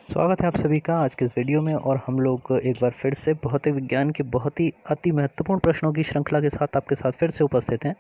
स्वागत है आप सभी का आज के इस वीडियो में। और हम लोग एक बार फिर से भौतिक विज्ञान के बहुत ही अति महत्वपूर्ण प्रश्नों की श्रृंखला के साथ आपके साथ फिर से उपस्थित हैं।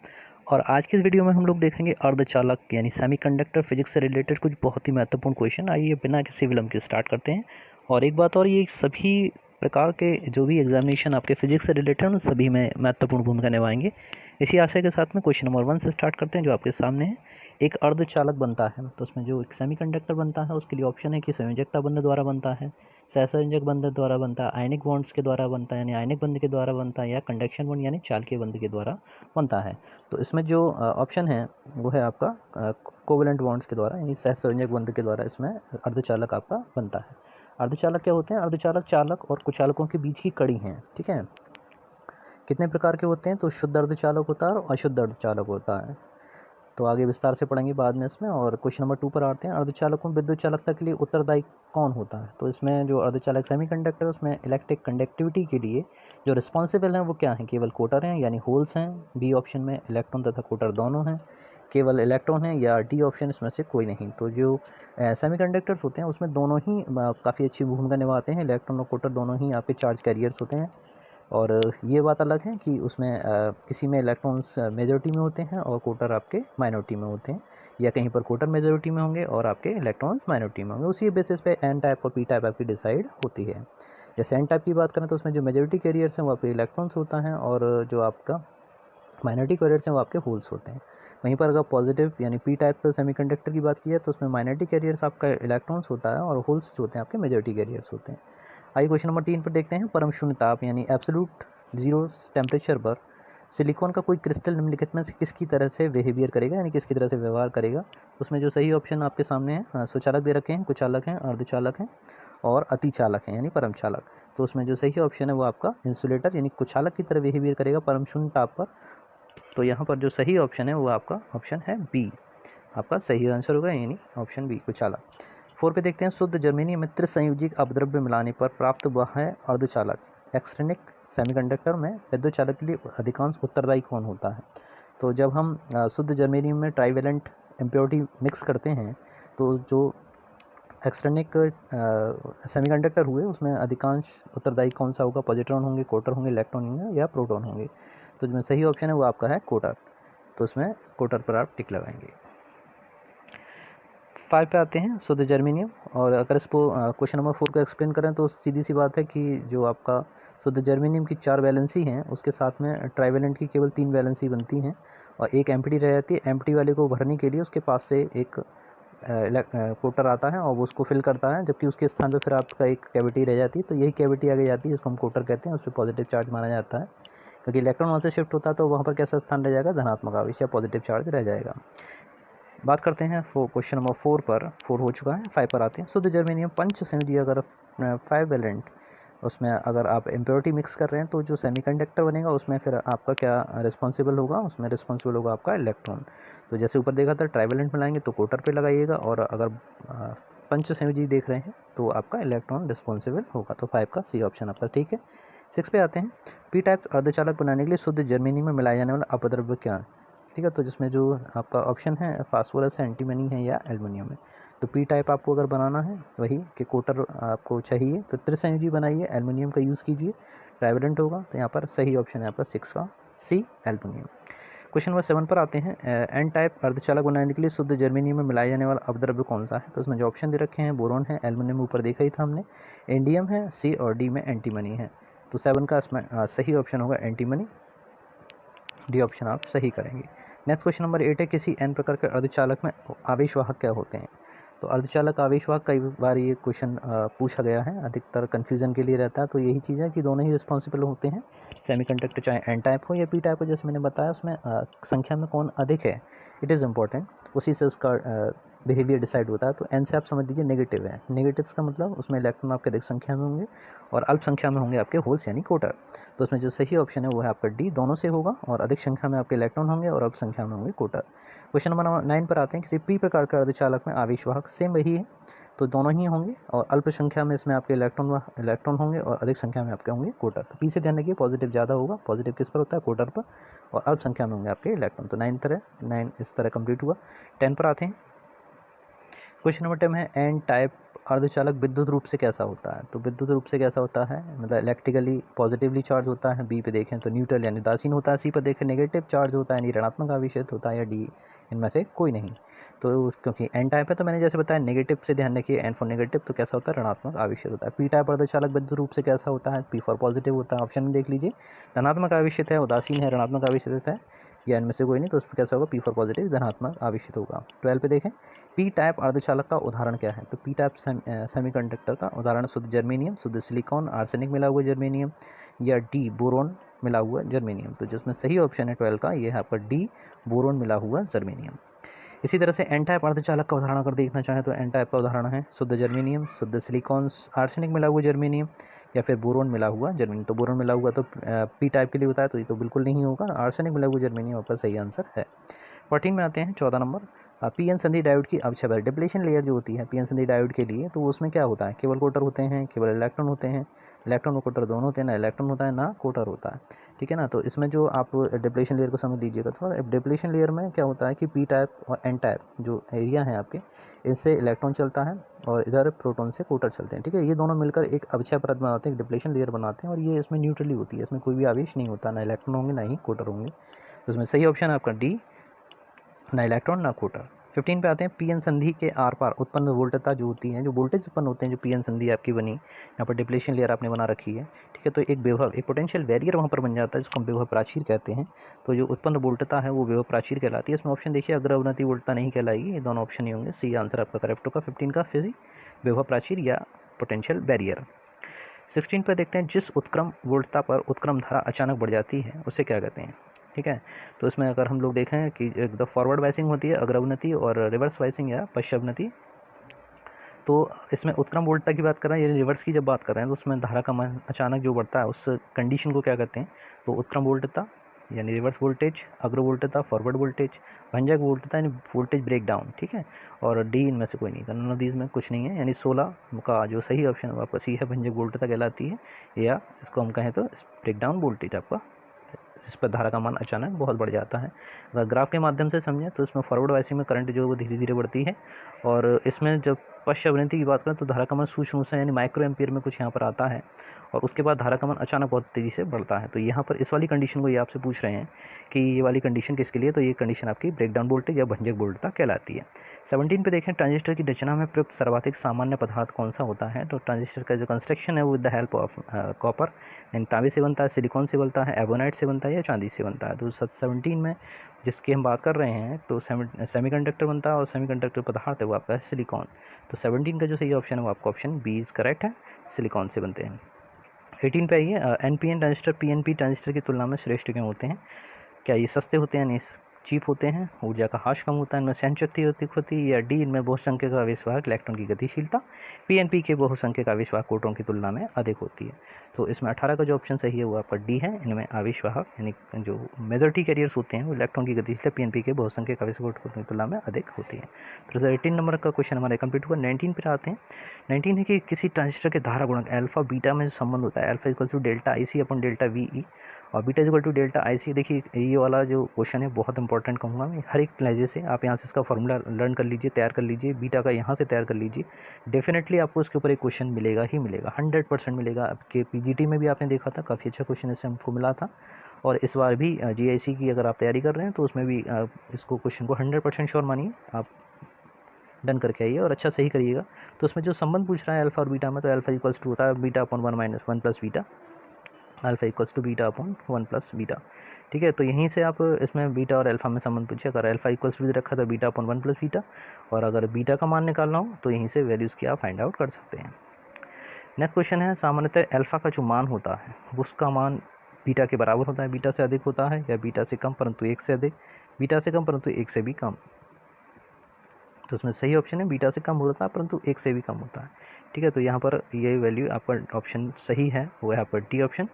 और आज की इस वीडियो में हम लोग देखेंगे अर्धचालक यानी सेमीकंडक्टर फिजिक्स से रिलेटेड कुछ बहुत ही महत्वपूर्ण क्वेश्चन। आइए बिना किसी विलंब के स्टार्ट करते हैं। और एक बात और, ये सभी प्रकार के जो भी एग्जामिनेशन आपके फिजिक्स से रिलेटेड हैं उन सभी में महत्वपूर्ण भूमिका निभाएंगे। इसी आशय के साथ में क्वेश्चन नंबर 1 से स्टार्ट करते हैं जो आपके सामने है। एक अर्धचालक बनता है तो उसमें जो एक सेमीकंडक्टर बनता है उसके लिए ऑप्शन है कि संयोजकता बंध द्वारा बनता है, सहसंयोजक बंध द्वारा बनता है, आयनिक बॉन्ड्स के द्वारा बनता है यानी आयनिक बंध के द्वारा बनता है, या कंडक्शन बॉन्ड यानी चालकीय बंध के द्वारा बनता है। तो इसमें जो ऑप्शन है वो है आपका कोवेलेंट बॉन्ड्स के द्वारा यानी सहसंयोजक बंध के द्वारा इसमें अर्धचालक आपका बनता है। अर्धचालक क्या होते हैं? अर्धचालक चालक और कुचालकों के बीच की कड़ी हैं। ठीक है, कितने प्रकार के होते हैं? तो शुद्ध अर्धचालक होता है और अशुद्ध अर्धचालक होता है। तो आगे विस्तार से पढ़ेंगे बाद में इसमें। और क्वेश्चन नंबर 2 पर आते हैं। अर्धचालकों में विद्युत चालकता के लिए उत्तरदायी कौन होता है? तो इसमें जो अर्धचालक सेमीकंडक्टर उसमें इलेक्ट्रिक कंडक्टिविटी के लिए जो रिस्पॉन्सिबल हैं वो क्या हैं? केवल कोटर हैं यानी होल्स हैं। बी ऑप्शन में इलेक्ट्रॉन तथा कोटर दोनों हैं। केवल इलेक्ट्रॉन है, या डी ऑप्शन इसमें से कोई नहीं। तो जो सेमीकंडक्टर्स होते हैं उसमें दोनों ही काफ़ी अच्छी भूमिका निभाते हैं। इलेक्ट्रॉन और कोटर दोनों ही आपके चार्ज कैरियर्स होते हैं। और ये बात अलग है कि उसमें किसी में इलेक्ट्रॉन्स मेजॉरिटी में होते हैं और कोटर आपके माइनॉरिटी में होते हैं, या कहीं पर कोटर मेजॉरिटी में होंगे और आपके इलेक्ट्रॉन्स माइनॉरिटी में होंगे। उसी बेसिस पे एन टाइप और पी टाइप आपकी डिसाइड होती है। जैसे एन टाइप की बात करें तो उसमें जो मेजॉरिटी कैरियर्स हैं वो आपके इलेक्ट्रॉन्स होता है, और जो आपका माइनॉरिटी कैरियर्स हैं वो आपके होल्स होते हैं। वहीं पर अगर पॉजिटिव यानी पी टाइप सेमीकंडक्टर की बात की है तो उसमें माइनॉरिटी कैरियर्स आपका इलेक्ट्रॉन्स होता है और होल्स जो होते हैं आपके मेजॉरिटी कैरियर्स होते हैं। आइए क्वेश्चन नंबर 3 पर देखते हैं। परम शून्य ताप यानी एब्सोल्यूट जीरो टेम्परेचर पर सिलिकॉन का कोई क्रिस्टल निम्नलिखित में से किसकी तरह से बिहेवियर करेगा यानी किसकी तरह से व्यवहार करेगा? उसमें जो सही ऑप्शन आपके सामने है, सुचालक दे रखे हैं, कुचालक हैं, अर्धचालक हैं और अतिचालक हैं यानी परम चालक। तो उसमें जो सही ऑप्शन है वो आपका इंसुलेटर यानी कुचालक की तरह बिहेवियर करेगा परम शून्य ताप पर। तो यहाँ पर जो सही ऑप्शन है वो आपका ऑप्शन है बी, आपका सही आंसर होगा यानी ऑप्शन बी कुचालक। 4 पे देखते हैं। शुद्ध जर्मेनियम में त्रिसंयोजिक अपद्रव्य मिलाने पर प्राप्त हुआ है अर्धचालक एक्सट्रिनिक सेमीकंडक्टर में विद्युत चालक के लिए अधिकांश उत्तरदायी कौन होता है? तो जब हम शुद्ध जर्मेनियम में ट्राइवेलेंट इम्प्योरिटी मिक्स करते हैं तो जो एक्सट्रिनिक सेमीकंडक्टर हुए उसमें अधिकांश उत्तरदायी कौन सा होगा? पॉजिट्रॉन होंगे, कोटर होंगे, इलेक्ट्रॉन होंगे या प्रोटॉन होंगे? तो जो सही ऑप्शन है वो आपका है कोटर। तो उसमें कोटर पर आप टिक लगाएंगे। 5 पे आते हैं। शुद्ध जर्मेनियम, और अगर इसको क्वेश्चन नंबर 4 को एक्सप्लेन करें तो सीधी सी बात है कि जो आपका शुद्ध जर्मेनियम की 4 वैलेंसी हैं उसके साथ में ट्राइवेलेंट की केवल 3 वैलेंसी बनती हैं और एक एम्प्टी रह जाती है। एम्प्टी वाले को भरने के लिए उसके पास से एक कोटर आता है और वो उसको फिल करता है, जबकि उसके स्थान पर फिर आपका एक कैविटी रह जाती है। तो यही कैविटी आगे जाती है, इसको हम कोटर कहते हैं। उस पर पॉजिटिव चार्ज माना जाता है क्योंकि इलेक्ट्रॉन वहाँ से शिफ्ट होता है तो वहाँ पर कैसा स्थान रह जाएगा? धनात्मक आवेश या पॉजिटिव चार्ज रह जाएगा। बात करते हैं क्वेश्चन नंबर 4 पर। 4 हो चुका है, 5 पर आते हैं। शुद्ध जर्मेनियम पंच संयोजी अगर 5 वैलेंट उसमें अगर आप इम्प्योरिटी मिक्स कर रहे हैं तो जो सेमीकंडक्टर बनेगा उसमें फिर आपका क्या रिस्पॉन्सिबल होगा? उसमें रिस्पॉन्सिबल होगा आपका इलेक्ट्रॉन। तो जैसे ऊपर देखा था ट्राइवेलेंट मिलाएंगे तो कोटर पे लगाइएगा, और अगर पंच संयोजी देख रहे हैं तो आपका इलेक्ट्रॉन रिस्पॉन्सिबल होगा। तो 5 का सी ऑप्शन आपका ठीक है। 6 पे आते हैं। पी टाइप अर्धचालक बनाने के लिए शुद्ध जर्मेनियम में मिलाया जाने वाला अपद्रव्य क्या है? ठीक है, तो जिसमें जो आपका ऑप्शन है फास्फोरस है, एंटीमनी है या एल्युमिनियम है। तो पी टाइप आपको अगर बनाना है वही कि कोटर आपको चाहिए तो त्रिसंयोजी बनाइए, एल्युमिनियम का यूज़ कीजिए, ट्राइवेलेंट होगा। तो यहाँ पर सही ऑप्शन है आपका 6 का सी एल्युमिनियम। क्वेश्चन नंबर 7 पर आते हैं। एन टाइप अर्धचालक बनाने के लिए शुद्ध जर्मेनियम में मिलाया जाने वाला अपद्रव्य कौन सा है? तो उसमें जो ऑप्शन दे रखे हैं बोरोन है, एल्युमिनियम ऊपर देखा ही था हमने, इंडियम है, सी और डी में एंटीमनी है। तो 7 का इसमें सही ऑप्शन होगा एंटीमनी, डी ऑप्शन आप सही करेंगे। नेक्स्ट क्वेश्चन नंबर 8 है। किसी एन प्रकार के अर्धचालक में आवेशवाहक क्या होते हैं? तो अर्धचालक आवेशवाहक कई बार ये क्वेश्चन पूछा गया है, अधिकतर कन्फ्यूजन के लिए रहता है। तो यही चीज़ है कि दोनों ही रिस्पॉन्सिबल होते हैं सेमीकंडक्टर, चाहे एन टाइप हो या पी टाइप हो। जैसे मैंने बताया उसमें संख्या में कौन अधिक है इट इज़ इम्पॉर्टेंट, उसी से उसका बिहेवियर डिसाइड होता है। तो एन से आप समझ लीजिए नेगेटिव है। नेगेटिव्स का मतलब उसमें इलेक्ट्रॉन आपके अधिक संख्या में होंगे और अल्प संख्या में होंगे आपके होल्स यानी कोटर। तो उसमें जो सही ऑप्शन है वो है आपका डी, दोनों से होगा, और अधिक संख्या में आपके इलेक्ट्रॉन होंगे और अल्प संख्या में होंगे कोटर। क्वेश्चन नंबर 9 पर आते हैं। किसी पी प्रकार का अर्धचालक में आवेशवाहक सेम वही है, तो दोनों ही होंगे, और अल्प संख्या में इसमें आपके इलेक्ट्रॉन होंगे और अधिक संख्या में आपके होंगे कोटर। तो पी से ध्यान रखिए पॉजिटिव ज़्यादा होगा, पॉजिटिव किस पर होता है? कोटर पर, और अल्प संख्या में होंगे आपके इलेक्ट्रॉन। तो 9 इस तरह कंप्लीट हुआ। 10 पर आते हैं। क्वेश्चन नंबर 10 है। एन टाइप अर्धचालक विद्युत रूप से कैसा होता है? तो विद्युत रूप से कैसा होता है, मतलब इलेक्ट्रिकली पॉजिटिवली चार्ज होता है, बी पे देखें तो न्यूट्रल यानी उदासीन होता है, सी पर देखें नेगेटिव चार्ज होता है यानी ऋणात्मक आवेशित होता है, या डी इनमें से कोई नहीं। तो क्योंकि एन टाइप है तो मैंने जैसे बताया नेगेटिव से ध्यान रखिए, एन फॉर नेगेटिव तो कैसा होता है, ऋणात्मक आवेशित होता है। पी टाइप अर्धचालक विद्युत रूप से कैसा होता है, पी फॉर पॉजिटिव होता है। ऑप्शन में देख लीजिए, धनात्मक आवेशित है, उदासीन है, ऋणात्मक आवेशित होता है, या इनमें से कोई नहीं, तो उस पर कैसा होगा, पी फॉर पॉजिटिव धनात्मक आवेशित होगा। 12 पे देखें, पी टाइप अर्धचालक का उदाहरण क्या है? तो पी टाइप सेमीकंडक्टर का उदाहरण शुद्ध जर्मेनियम, शुद्ध सिलिकॉन, आर्सेनिक मिला हुआ जर्मेनियम, या डी बोरोन मिला हुआ जर्मेनियम। तो जिसमें सही ऑप्शन है 12 का, ये है आपका डी बोरोन मिला हुआ जर्मेनियम। इसी तरह से एन टाइप अर्धचालक का उदाहरण अगर देखना चाहें तो एन टाइप का उदाहरण है शुद्ध जर्मेनियम, शुद्ध सिलिकॉन, आर्सेनिक मिला हुआ जर्मेनियम, या फिर बोरोन मिला हुआ जर्मेनियम। तो बोरोन मिला हुआ तो पी टाइप के लिए होता है, तो ये तो बिल्कुल नहीं होगा। आर्सेनिक मिला हुआ जर्मेनियम आपका सही आंसर है। 14 में आते हैं, 14 नंबर, पी एन संधि डायोड की अवक्षय डिप्लेशन लेयर जो होती है पी एन संधि डायोड के लिए, तो उसमें क्या होता है, केवल कोटर होते हैं, केवल इलेक्ट्रॉन होते हैं, इलेक्ट्रॉन और कोटर दोनों होते हैं, ना इलेक्ट्रॉन होता है ना कोटर होता है, ठीक है ना। तो इसमें जो आप डिप्लेशन लेयर को समझ लीजिएगा थोड़ा। डिप्लेशन लेयर में क्या होता है कि पी टाइप और एन टाइप जो एरिया है आपके, इनसे इलेक्ट्रॉन चलता है और इधर प्रोटॉन से कोटर चलते हैं, ठीक है। ये दोनों मिलकर एक अवक्षय परत बनाते हैं, एक डिप्लेशन लेयर बनाते हैं, और ये इसमें न्यूट्रली होती है, इसमें कोई भी आवेश नहीं होता, ना इलेक्ट्रॉन होंगे ना ही कोटर होंगे। तो इसमें सही ऑप्शन है आपका डी, ना इलेक्ट्रॉन ना कोटर। 15 पे आते हैं, पी एन संधि के आर पार उत्पन्न वोल्टता जो होती है, जो वोल्टेज उत्पन्न होते हैं, जो पी एन संधि आपकी बनी, यहाँ पर डिप्लेशन लेयर आपने बना रखी है, ठीक है। तो एक विभव, एक पोटेंशियल बैरियर वहाँ पर बन जाता है, जिसको हम विभव प्राचीर कहते हैं। तो जो उत्पन्न वोल्टता है वो विभव प्राचीर कहलाती है। इसमें ऑप्शन देखिए, अग्रवनति वोल्टता नहीं कहलाएगी, ये दोनों ऑप्शन ही होंगे। सी आंसर आपका करेक्ट होगा 15 का, फिजी विभव प्राचीर या पोटेंशियल बैरियर। 16 पर देखते हैं, जिस उत्क्रम वोल्टता पर उत्क्रम धारा अचानक बढ़ जाती है उसे क्या कहते हैं, ठीक है। तो इसमें अगर हम लोग देखें कि एकदम फॉरवर्ड वाइसिंग होती है, अग्रवनति, और रिवर्स वाइसिंग या पश्चावनति। तो इसमें उत्क्रम वोल्टता की बात कर रहे हैं, यानी रिवर्स की जब बात कर रहे हैं, तो उसमें धारा का मान अचानक जो बढ़ता है उस कंडीशन को क्या कहते हैं, तो उत्क्रम वोल्टता यानी रिवर्स वोल्टेज, अग्र वोल्टता फॉरवर्ड वोल्टेज, भंजक वोल्टता यानी वोल्टेज ब्रेक डाउन, ठीक है। और डी इनमें से कोई नहीं, नन ऑफ दीज में कुछ नहीं है, यानी 16 का जो सही ऑप्शन है आपका सी है, भंजक वोल्टता कहलाती है, या इसको हम कहें तो ब्रेक डाउन वोल्टेज आपका, जिस पर धारा का मान अचानक बहुत बढ़ जाता है। अगर ग्राफ के माध्यम से समझें तो इसमें फॉरवर्ड वाइसिंग में करंट जो है वो धीरे धीरे बढ़ती है, और इसमें जब पश्च अवनति की बात करें तो धारा का मान सूक्ष्म से यानी माइक्रो एम्पियर में कुछ यहाँ पर आता है, और उसके बाद धारा का मान अचानक बहुत तेज़ी से बढ़ता है। तो यहाँ पर इस वाली कंडीशन को ये आपसे पूछ रहे हैं कि ये वाली कंडीशन किसके लिए, तो ये कंडीशन आपकी ब्रेकडाउन वोल्टेज या भंजक वोल्टता कहलाती है। 17 पे देखें, ट्रांजिस्टर की रचना में प्रयुक्त सर्वाधिक सामान्य पदार्थ कौन सा होता है? तो ट्रांजिस्टर का जो कंस्ट्रक्शन है वो with the help of copper यानी तांबे से बनता है, सिलिकॉन से बनता है, एबोनाइट से बनता है, या चांदी से बनता है। तो 17 में जिसकी हम बात कर रहे हैं तो सेमीकंडक्टर बनता है, और सेमीकंडक्टर पदार्थ है वो आपका है सिलिकॉन। तो 17 का जो सही ऑप्शन है वो आपका ऑप्शन बी इज़ करेक्ट है, सिलिकॉन से बनते हैं। 18 पे आइए, एनपीएन ट्रांजिस्टर पीएनपी ट्रांजिस्टर की तुलना में श्रेष्ठ क्यों होते हैं? क्या ये सस्ते होते हैं, यानी चीप होते हैं, ऊर्जा का हाश कम होता है, इनमें सहन शक्ति अधिक होती है, या डी इनमें बहुसंख्यक आवेशवाहक इलेक्ट्रॉन की गतिशीलता पीएनपी के बहुसंख्यक आवेशवाहक प्रोटॉन की तुलना में अधिक होती है। तो इसमें 18 का जो ऑप्शन सही है वो आपका डी है, इनमें आवेशवाहक यानी जो मेजॉरिटी कैरियर्स होते हैं वो इलेक्ट्रॉन की गतिशीलता पीएनपी के बहुसंख्यक आवेशवाहक प्रोटॉन की तुलना में अधिक होती है। तो 18 नंबर का क्वेश्चन हमारा कंप्लीट हुआ। 19 पर आते हैं। 19 है कि किसी ट्रांजिस्टर के धारा गुणक अल्फा बीटा में जो संबंध होता है, alpha equal to delta I C upon delta V E, और beta equal to delta I C. देखिए ये वाला जो क्वेश्चन है बहुत इंपॉर्टेंट कहूँगा मैं, हर एक लहजे से आप यहाँ से इसका फॉर्मूला लर्न कर लीजिए, तैयार कर लीजिए, बीटा का यहाँ से तैयार कर लीजिए, डेफिनेटली आपको इसके ऊपर एक क्वेश्चन मिलेगा ही मिलेगा, 100% मिलेगा। आपके पीजीटी में भी आपने देखा था, काफ़ी अच्छा क्वेश्चन इससे हमको मिला था, और इस बार भी जीआईसी की अगर आप तैयारी कर रहे हैं तो उसमें भी इसको क्वेश्चन को 100% श्योर मानिए, आप डन करके आइए और अच्छा सही करिएगा। तो उसमें जो संबंध पूछ रहा है अल्फा और बीटा में, तो अल्फा इक्वल्स टू होता है beta upon 1 minus 1 plus beta, alpha equals to beta upon 1 plus beta, ठीक है। तो यहीं से आप इसमें बीटा और अल्फा में संबंध पूछिए, अगर अल्फा इक्वल्स टू रखा तो बीटा अपॉन 1 प्लस बीटा, और अगर बीटा का मान निकालना हो तो यहीं से वैल्यूज़ की आप फाइंड आउट कर सकते हैं। नेक्स्ट क्वेश्चन है, सामान्यतः अल्फा का जो मान होता है उसका मान बीटा के बराबर होता है, बीटा से अधिक होता है, या बीटा से कम परंतु 1 से अधिक, बीटा से कम परंतु 1 से भी कम। तो उसमें सही ऑप्शन है बीटा से कम होता है परंतु 1 से भी कम होता है, ठीक है। तो यहाँ पर ये वैल्यू आपका ऑप्शन सही है, वो है आपका डी ऑप्शन,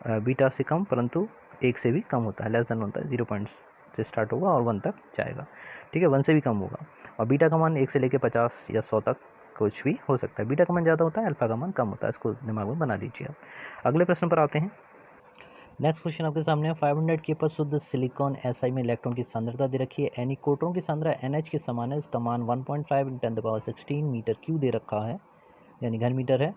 बीटा से कम परंतु 1 से भी कम होता है, लेस देन होता है, 0 पॉइंट्स से स्टार्ट होगा और 1 तक जाएगा, ठीक है, 1 से भी कम होगा। और बीटा का मान 1 से लेकर 50 या 100 तक कुछ भी हो सकता है, बीटा का मान ज़्यादा होता है, अल्फा का मान कम होता है, इसको दिमाग में बना लीजिए। अगले प्रश्न पर आते हैं। नेक्स्ट क्वेश्चन आपके सामने है 500 के पर शुद्ध सिलिकॉन SI में इलेक्ट्रॉन की सांद्रता दे रखी है, एनी कोटरों की सांद्रता NH के समान है, इसका मान 1.5 × 10⁻16 मीटर क्यूब दे रखा है, यानी घन मीटर है।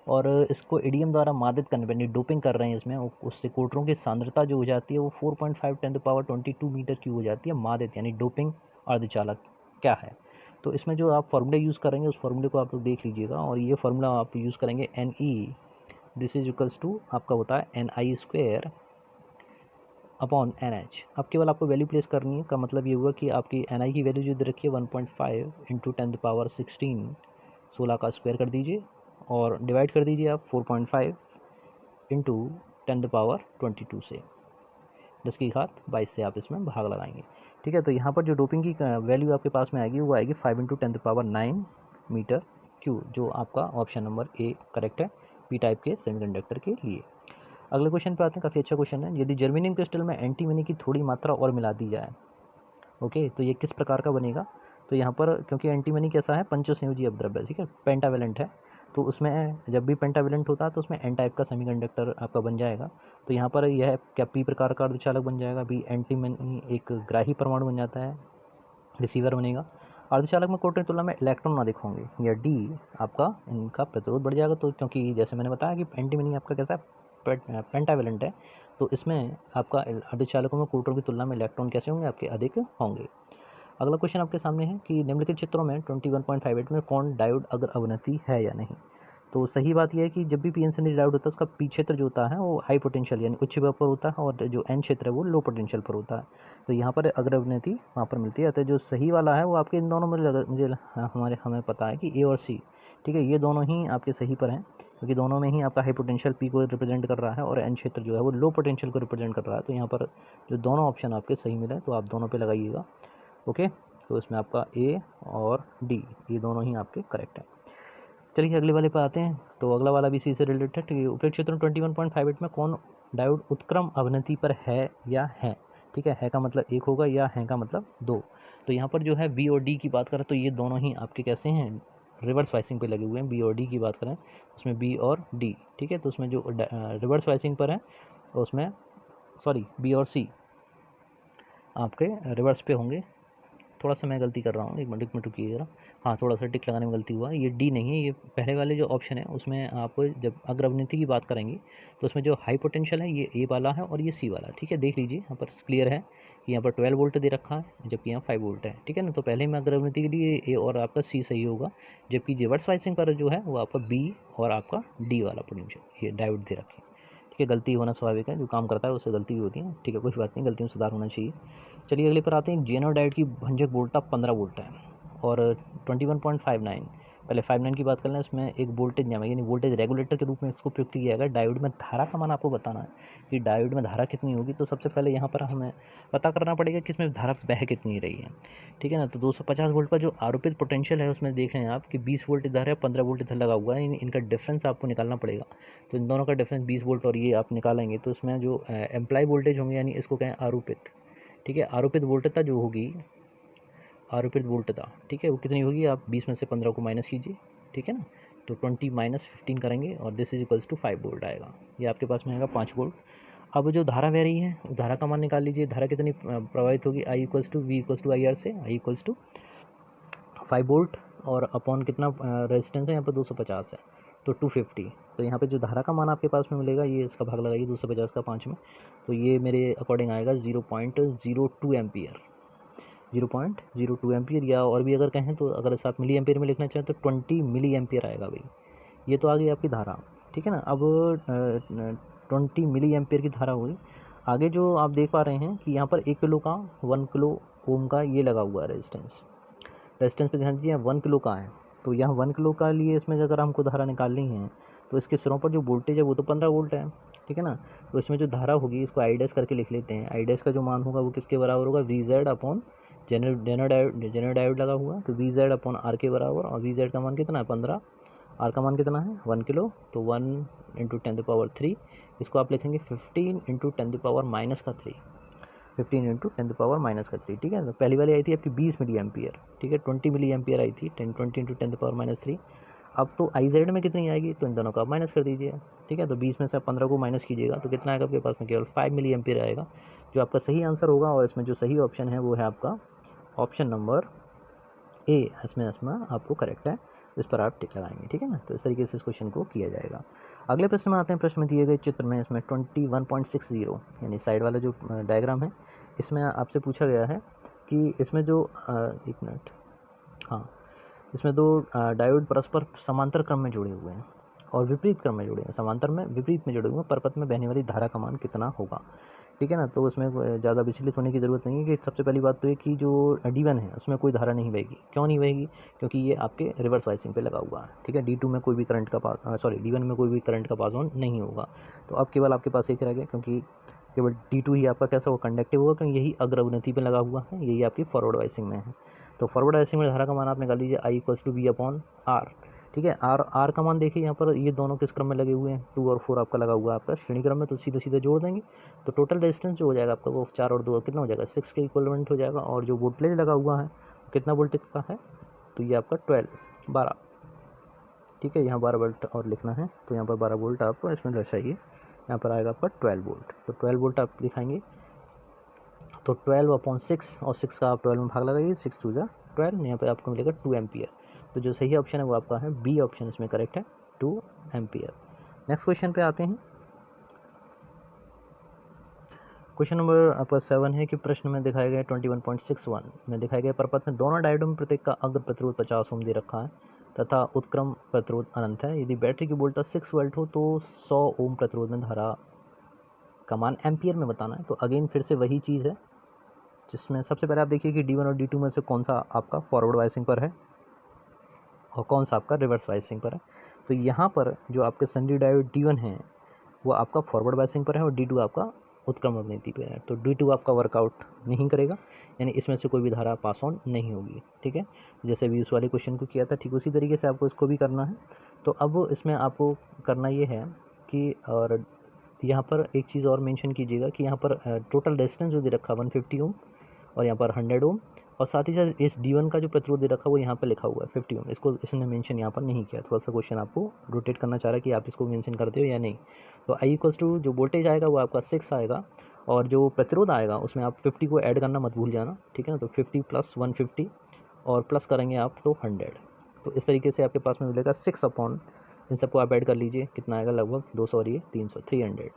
और इसको एडीएम द्वारा मादित करने पर डोपिंग कर रहे हैं इसमें, उससे कोटरों की सांद्रता जो हो जाती है वो 4.5 × 10⁻22 मीटर क्यूब हो जाती है, मादित यानी डोपिंग अर्धचालक क्या है। तो इसमें जो आप फार्मूले यूज़ करेंगे उस फार्मूले को आप लोग देख लीजिएगा, और ये फार्मूला आप यूज़ करेंगे Ne this is equals to आपका होता है Ni² अपॉन NH। अब केवल आपको वैल्यू प्लेस करनी है, का मतलब ये हुआ कि आपकी Ni की वैल्यू जो दे रखी है 1.5 × 10⁻16 16 का स्क्वायर कर दीजिए और डिवाइड कर दीजिए आप 4.5 × 10⁻22 से 10 की घात 22 से आप इसमें भाग लगाएंगे। ठीक है, तो यहाँ पर जो डोपिंग की वैल्यू आपके पास में आएगी वो आएगी 5 × 10⁻9 मीटर क्यूब, जो आपका ऑप्शन नंबर ए करेक्ट है पी टाइप के सेमीकंडक्टर के लिए। अगले क्वेश्चन पे आते हैं, काफ़ी अच्छा क्वेश्चन है। यदि जर्मेनियम क्रिस्टल में एंटीमनी की थोड़ी मात्रा और मिला दी जाए, ओके, तो ये किस प्रकार का बनेगा। तो यहाँ पर क्योंकि एंटीमनी कैसा है, पंचसंयोजी अपद्रव्य, ठीक है, पेंटावेलेंट है, तो उसमें जब भी पेंटावेलेंट होता है तो उसमें एन टाइप का सेमीकंडक्टर आपका बन जाएगा। तो यहाँ पर यह क्या पी प्रकार का अर्धचालक बन जाएगा, बी एंटीमनी एक ग्राही परमाणु बन जाता है, रिसीवर बनेगा। अर्धचालक में कोटरों की तुलना में इलेक्ट्रॉन ना दिखाओगे, या डी आपका इनका प्रतिरोध बढ़ जाएगा। तो क्योंकि जैसे मैंने बताया कि एंटीमनी आपका कैसा है, पेंटावेलेंट है, तो इसमें आपका अर्धचालकों में कोटरों की तुलना में इलेक्ट्रॉन कैसे होंगे, आपके अधिक होंगे। अगला क्वेश्चन आपके सामने है कि निम्नलिखित चित्रों में 21.58 में कौन डायोड अगर अवनति है या नहीं। तो सही बात यह है कि जब भी पी एन संधि डायोड होता है उसका पी क्षेत्र जो होता है वो हाई पोटेंशियल यानी उच्च विभव पर होता है, और जो एन क्षेत्र है वो लो पोटेंशियल पर होता है। तो यहाँ पर अगर अवनति वहाँ पर मिलती है। तो जो सही वाला है वो आपके इन दोनों में मुझे हमें पता है कि ए और सी, ठीक है, ये दोनों ही आपके सही पर हैं, क्योंकि दोनों में ही आपका हाई पोटेंशियल पी को रिप्रेजेंट कर रहा है और एन क्षेत्र जो है वो लो पोटेंशियल को रिप्रेजेंट कर रहा है। तो यहाँ पर जो दोनों ऑप्शन आपके सही मिले तो आप दोनों पे लगाइएगा। ओके, तो इसमें आपका ए और डी ये दोनों ही आपके करेक्ट हैं। चलिए अगले वाले पर आते हैं। तो अगला वाला भी सी से रिलेटेड है। उपयुक्त क्षेत्र 21.58 में कौन डायोड उत्क्रम अवनति पर है या है। ठीक है का मतलब एक होगा, या है का मतलब दो। तो यहाँ पर जो है बी और डी की बात करें तो ये दोनों ही आपके कैसे हैं, रिवर्स वाइसिंग पे लगे हुए हैं। बी और डी की बात करें उसमें बी और डी, ठीक है, तो उसमें जो रिवर्स वाइसिंग पर है उसमें बी और सी आपके रिवर्स पे होंगे। थोड़ा सा मैं गलती कर रहा हूँ, एक मिनट रुकिएगा। हाँ, थोड़ा सा टिक लगाने में गलती हुआ। ये डी नहीं है, ये पहले वाले जो ऑप्शन है उसमें आप जब अग्र अवनति की बात करेंगे तो उसमें जो हाई पोटेंशियल है ये ए वाला है और ये सी वाला, ठीक है। देख लीजिए यहाँ पर क्लियर है कि यहाँ पर 12 वोल्ट दे रखा है जबकि यहाँ 5 वोल्ट है, ठीक है ना। तो पहले में अग्र अवनति के लिए ए और आपका सी सही होगा, जबकि रिवर्स वाइसिंग पर जो है वो आपका बी और आपका डी वाला पोटेंशियल ये डायोड दे रखे हैं। ठीक है, गलती होना स्वाभाविक है, जो काम करता है उससे गलती भी होती है, ठीक है, कोई बात नहीं, गलती में सुधार होना चाहिए। चलिए अगले पर आते हैं। जेनो डायोड की भंजक वोल्टता 15 वोल्ट है और 21.59, पहले 59 की बात कर लें। इसमें एक वोल्टेज नियामक यानी वोल्टेज रेगुलेटर के रूप में इसको प्रयुक्त किया जाएगा। डायोड में धारा का मान आपको बताना है कि डायोड में धारा कितनी होगी। तो सबसे पहले यहाँ पर हमें पता करना पड़ेगा कि इसमें धारा बह कितनी रही है, ठीक है ना। तो 250 वोल्ट पर जो आरोपित पोटेंशियल है उसमें देख रहे हैं आप कि 20 वोल्ट इधर है, 15 वोल्ट इधर लगा हुआ है, इनका डिफरेंस आपको निकालना पड़ेगा। तो इन दोनों का डिफरेंस 20 वोल्ट और ये आप निकालेंगे तो इसमें जो एम्प्लाई वोल्टेज होंगे यानी इसको कहें आरोपित, ठीक है, आरोपित वोल्टता जो होगी, आरोपित वोल्टता, ठीक है, वो कितनी होगी, आप 20 में से 15 को माइनस कीजिए, ठीक है ना। तो 20 - 15 करेंगे और this is equals to 5 volt आएगा। ये आपके पास में आएगा 5 वोल्ट। अब जो धारा बह रही है वो धारा का मान निकाल लीजिए। धारा कितनी प्रवाहित होगी, I equals to V equals to IR से, I इक्वल्स टू 5 वोल्ट और अपॉन कितना रेजिस्टेंस है यहाँ पर 250 है तो 250। तो यहाँ पे जो धारा का मान आपके पास में मिलेगा ये इसका भाग लगाइए 250 का 5 में, तो ये मेरे अकॉर्डिंग आएगा 0.02 एम्पियर, 0.02 एम्पियर, या और भी अगर कहें तो अगर आप मिली एम्पियर में लिखना चाहें तो 20 मिली एम्पियर आएगा भाई। ये तो आ गई आपकी धारा, ठीक है ना। अब 20 मिली एम्पियर की धारा हुई। आगे जो आप देख पा रहे हैं कि यहाँ पर 1 किलो का 1 किलो ओम का ये लगा हुआ है रेजिस्टेंस पे ध्यान दीजिए, 1 किलो का है। तो यहाँ 1 किलो का लिए इसमें अगर हमको धारा निकालनी है तो इसके सिरों पर जो वोल्टेज है वो तो 15 वोल्ट है, ठीक है ना। तो इसमें जो धारा होगी इसको आई डैश करके लिख लेते हैं। आई डैश का जो मान होगा वो किसके बराबर होगा, V Z upon zener diode लगा हुआ, तो वी जेड अपॉन आर के बराबर, और वी जेड का मान कितना है 15, आर का मान कितना है 1 किलो, तो 1 × 10⁻3, इसको आप लिखेंगे 15 × 10⁻³ 15 × 10⁻³ ठीक है। तो पहली वाली आई थी आपकी 20 मिली एम्पियर, ठीक है, 20 मिली एम्पियर आई थी, 20 × 10⁻³ अब तो आई जेड में कितनी आएगी, तो इन दोनों का आप माइनस कर दीजिए, ठीक है। तो 20 में से आप 15 को माइनस कीजिएगा तो कितना आएगा आपके पास में, केवल 5 मिली एम्पियर आएगा, जो आपका सही आंसर होगा। और इसमें जो सही ऑप्शन है वो है आपका ऑप्शन नंबर ए, इसमें आपको करेक्ट है, इस पर आप टिक लगाएंगे, ठीक है ना। तो इस तरीके से इस क्वेश्चन को किया जाएगा। अगले प्रश्न में आते हैं। प्रश्न में दिए गए चित्र में इसमें 21.60 यानी साइड वाला जो डायग्राम है, इसमें आपसे पूछा गया है कि इसमें जो एक मिनट, हाँ, इसमें दो डायोड परस्पर समांतर क्रम में जुड़े हुए हैं और विपरीत क्रम में जुड़े हैं, समांतर में विपरीत में जुड़े हुए हैं, परपथ में बहने वाली धारा का मान कितना होगा, ठीक है ना। तो उसमें ज़्यादा विचलित होने की ज़रूरत नहीं है कि सबसे पहली बात तो ये कि जो D1 है उसमें कोई धारा नहीं बहेगी। क्यों नहीं बहेगी, क्योंकि ये आपके रिवर्स वाइसिंग पे लगा हुआ है, ठीक है। D2 में कोई भी करंट का पास D1 में कोई भी करंट का पास ऑन नहीं होगा। तो अब केवल आपके पास एक रह गया, क्योंकि केवल D2 ही आपका कैसा होगा, कंडक्टिव होगा, क्योंकि यही अग्रवनति पे लगा हुआ है, यही आपकी फॉरवर्ड वाइसिंग में है। तो फॉरवर्ड वाइसिंग में धारा का मान आप निकाल लीजिए I = V/R, ठीक है। आर का मान देखिए यहाँ पर, ये दोनों किस क्रम में लगे हुए हैं, 2 और 4 आपका लगा हुआ है आपका श्रेणी क्रम में, तो सीधे सीधे जोड़ देंगे तो टोटल रेजिस्टेंस जो हो जाएगा आपका वो 4 और 2 कितना हो जाएगा, 6 के इक्विवेलेंट हो जाएगा। और जो वोल्टेज लगा हुआ है कितना वोल्टेज का है, तो ये आपका 12 ठीक है। यहाँ 12 वोल्ट और लिखना है, तो यहाँ पर 12 वोल्ट आप इसमें दर्शाइए, यहाँ पर आएगा आपका 12 वोल्ट। तो 12 वोल्ट आप दिखाएंगे, तो 12/6 और 6 का आप 12 में भाग लगाइए, 6 2 ज़ा 12, यहाँ पर आपको मिलेगा 2 एम्पियर। तो जो सही ऑप्शन है वो आपका है बी ऑप्शन, इसमें करेक्ट है 2 एम्पियर। नेक्स्ट क्वेश्चन पे आते हैं। क्वेश्चन नंबर आपका 7 है कि प्रश्न में दिखाया गया 21.61 में दिखाया गया परपथ में दोनों डायोडों में प्रत्येक का अग्र प्रतिरोध 50 ओम दे रखा है तथा उत्क्रम प्रतिरोध अनंत है। यदि बैटरी की वोल्टेज 6 वोल्ट हो तो 100 ओम प्रतिरोध में धारा का मान एम्पियर में बताना है। तो अगेन फिर से वही चीज़ है, जिसमें सबसे पहले आप देखिए कि D1 और D2 में से कौन सा आपका फॉरवर्ड वाइसिंग पर है और कौन सा आपका रिवर्स वाइसिंग पर है। तो यहाँ पर जो आपके सन्डी डायोड D1 है वो आपका फॉरवर्ड वाइसिंग पर है और D2 आपका उत्क्रम अवनति पे है। तो D2 आपका वर्कआउट नहीं करेगा, यानी इसमें से कोई भी धारा पास ऑन नहीं होगी, ठीक है। जैसे भी उस वाले क्वेश्चन को किया था ठीक उसी तरीके से आपको इसको भी करना है। तो अब इसमें आपको करना ये है कि, और यहाँ पर एक चीज़ और मेंशन कीजिएगा कि यहाँ पर टोटल रेजिस्टेंस जो दे रखा 150 ओम और यहाँ पर 100 ओम, और साथ ही साथ इस D1 का जो प्रतिरोध दे रखा है वो यहाँ पे लिखा हुआ है 50 ओम, इसको इसने मेंशन यहाँ पर नहीं किया। थोड़ा सा क्वेश्चन आपको रोटेट करना चाह रहा है कि आप इसको मेंशन करते हो या नहीं। तो I = जो वोल्टेज आएगा वो आपका 6 आएगा और जो प्रतिरोध आएगा उसमें आप 50 को ऐड करना मत भूल जाना, ठीक है ना। तो 50 + 150 और प्लस करेंगे आप तो 100, तो इस तरीके से आपके पास में मिलेगा 6/, इन सबको आप ऐड कर लीजिए, कितना आएगा, लगभग 200 और ये 300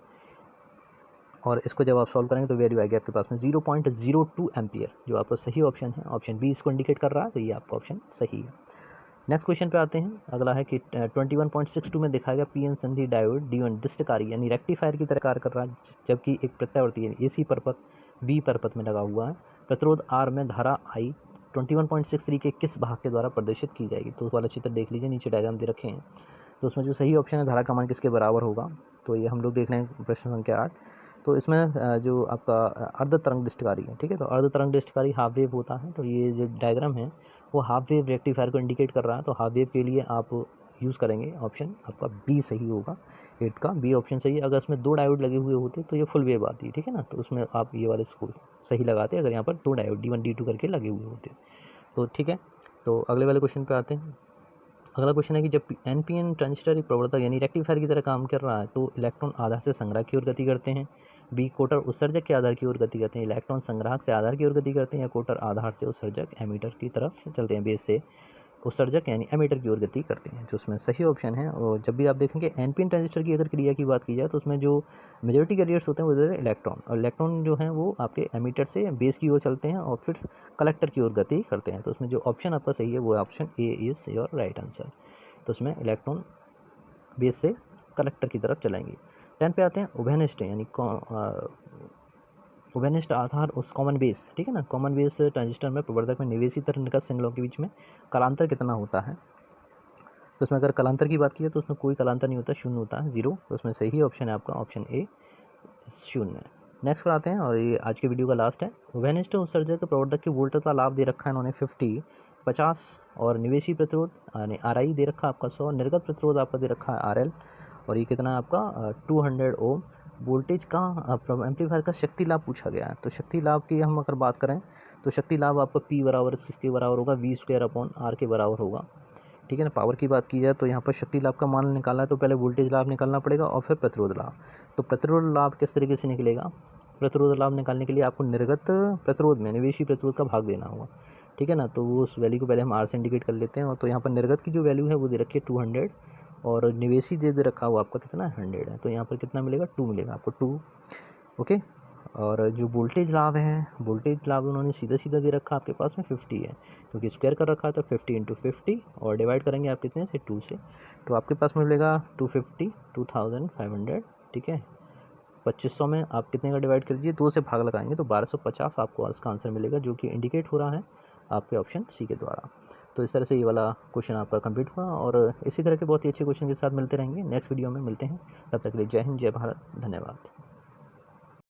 और इसको जब आप सॉल्व करेंगे तो वैल्यू आएगी आपके पास में 0.02 एम्पियर, जो आपका सही ऑप्शन है। ऑप्शन बी इसको इंडिकेट कर रहा है, तो ये आपका ऑप्शन सही है। नेक्स्ट क्वेश्चन पे आते हैं। अगला है कि 21.62 में दिखाया गया पीएन संधि डायोड D1 डिस्टकारी यानी रेक्टिफायर की तरह कार्य कर रहा है, जबकि एक प्रत्यावर्ती यानी AC परपथ बी परपथ में लगा हुआ है। प्रतिरोध R में धारा I 21.63 के किस भाग के द्वारा प्रदर्शित की जाएगी। तो उस वाला चित्र देख लीजिए, नीचे डायग्राम दे रखे हैं। तो उसमें जो सही ऑप्शन है धारा का मान किसके बराबर होगा, तो ये हम लोग देख रहे हैं प्रश्न संख्या 8। तो इसमें जो आपका अर्ध तरंग डिस्टकारी है, ठीक है। तो अर्ध तरंग डिस्टकारी हाफ वेव होता है। तो ये जो डायग्राम है वो हाफ वेव रेक्टिफायर को इंडिकेट कर रहा है। तो हाफ वेव के लिए आप यूज़ करेंगे ऑप्शन आपका बी सही होगा, 8 का बी ऑप्शन सही है। अगर इसमें 2 डायोड लगे हुए होते तो ये फुल वेव आती है, ठीक है ना। तो उसमें आप ये वाले इसको सही लगाते अगर यहाँ पर 2 डायोड D1 D2 करके लगे हुए होते, तो ठीक है। तो अगले वाले क्वेश्चन पे आते हैं। अगला क्वेश्चन है कि जब NPN ट्रांजिस्टर एक प्रवर्तक यानी रेक्टिफायर की तरह काम कर रहा है तो इलेक्ट्रॉन आधार से संग्राहक की ओर गति करते हैं, बी कोटर उत्सर्जक के आधार की ओर गति करते हैं, इलेक्ट्रॉन संग्राहक से आधार की ओर गति करते हैं, या कोटर आधार से उत्सर्जक एमीटर की तरफ चलते हैं, बेस से उत्सर्जक यानी एमीटर की ओर गति करते हैं। जो उसमें सही ऑप्शन है, और जब भी आप देखेंगे NPN ट्रांजिस्टर की अगर क्रिया की बात की जाए तो उसमें जो मेजॉरिटी कैरियर्स होते हैं वो इधर इलेक्ट्रॉन, और इलेक्ट्रॉन जो हैं वो आपके एमीटर से बेस की ओर चलते हैं और फिर कलेक्टर की ओर गति करते हैं। तो उसमें जो ऑप्शन आपका सही है वो option A is your right answer. तो उसमें इलेक्ट्रॉन बेस से कलेक्टर की तरफ चलेंगे। 10 पे आते हैं। उभयनिष्ठ यानी उभयनिष्ठ आधार उस कॉमन बेस, ठीक है ना। कॉमन बेस ट्रांजिस्टर में प्रवर्धक में निवेशी तरह निकट सिंगलों के बीच में कलांतर कितना होता है। तो उसमें अगर कलांतर की बात की है तो उसमें कोई कलांतर नहीं होता, 0 होता है, 0। तो उसमें सही ऑप्शन है आपका ऑप्शन ए 0। नेक्स्ट पर आते हैं और ये आज के वीडियो का लास्ट है। उभयनिष्ठ उत्सर्जक प्रवर्धक की वोल्टेज का लाभ दे रखा है इन्होंने 50, 50 और निवेशी प्रतिरोध यानी RI दे रखा है आपका 100, निर्गत प्रतिरोध आपका दे रखा है RL, और ये कितना है आपका 200 ओम। वोल्टेज का एम्पलीफायर का शक्ति लाभ पूछा गया है। तो शक्ति लाभ की हम अगर बात करें तो शक्ति लाभ आपका P बराबर किसके बराबर होगा, V² अपॉन R के बराबर होगा, ठीक है ना। पावर की बात की जाए तो यहाँ पर शक्ति लाभ का मान निकालना है तो पहले वोल्टेज लाभ निकालना पड़ेगा और फिर प्रतिरोध लाभ। तो प्रतिरोध लाभ किस तरीके से निकलेगा, प्रतिरोध लाभ निकालने के लिए आपको निर्गत प्रतिरोध में निवेशी प्रतिरोध का भाग देना होगा, ठीक है ना। तो वो उस वैल्यू को पहले हम आर से इंडिकेट कर लेते हैं। और तो यहाँ पर निर्गत की जो वैल्यू है वो दे रखी है 200 और निवेशी दे रखा हुआ आपका कितना 100 है। तो यहाँ पर कितना मिलेगा 2 मिलेगा आपको 2, ओके। और जो वोल्टेज लाभ है, वोल्टेज लाभ उन्होंने सीधा सीधा दे रखा आपके पास में 50 है, क्योंकि स्क्वायर कर रखा है तो 50 × 50 और डिवाइड करेंगे आप कितने से 2 से, तो आपके पास में मिलेगा 250 2500, ठीक है। 2500 में आप कितने का डिवाइड कर दीजिए, 2 से भाग लगाएंगे तो 1250 आपको इसका आंसर मिलेगा, जो कि इंडिकेट हो रहा है आपके ऑप्शन सी के द्वारा। तो इस तरह से ये वाला क्वेश्चन आपका कंप्लीट हुआ और इसी तरह के बहुत ही अच्छे क्वेश्चन के साथ मिलते रहेंगे। नेक्स्ट वीडियो में मिलते हैं, तब तक के लिए जय हिंद, जय भारत, धन्यवाद।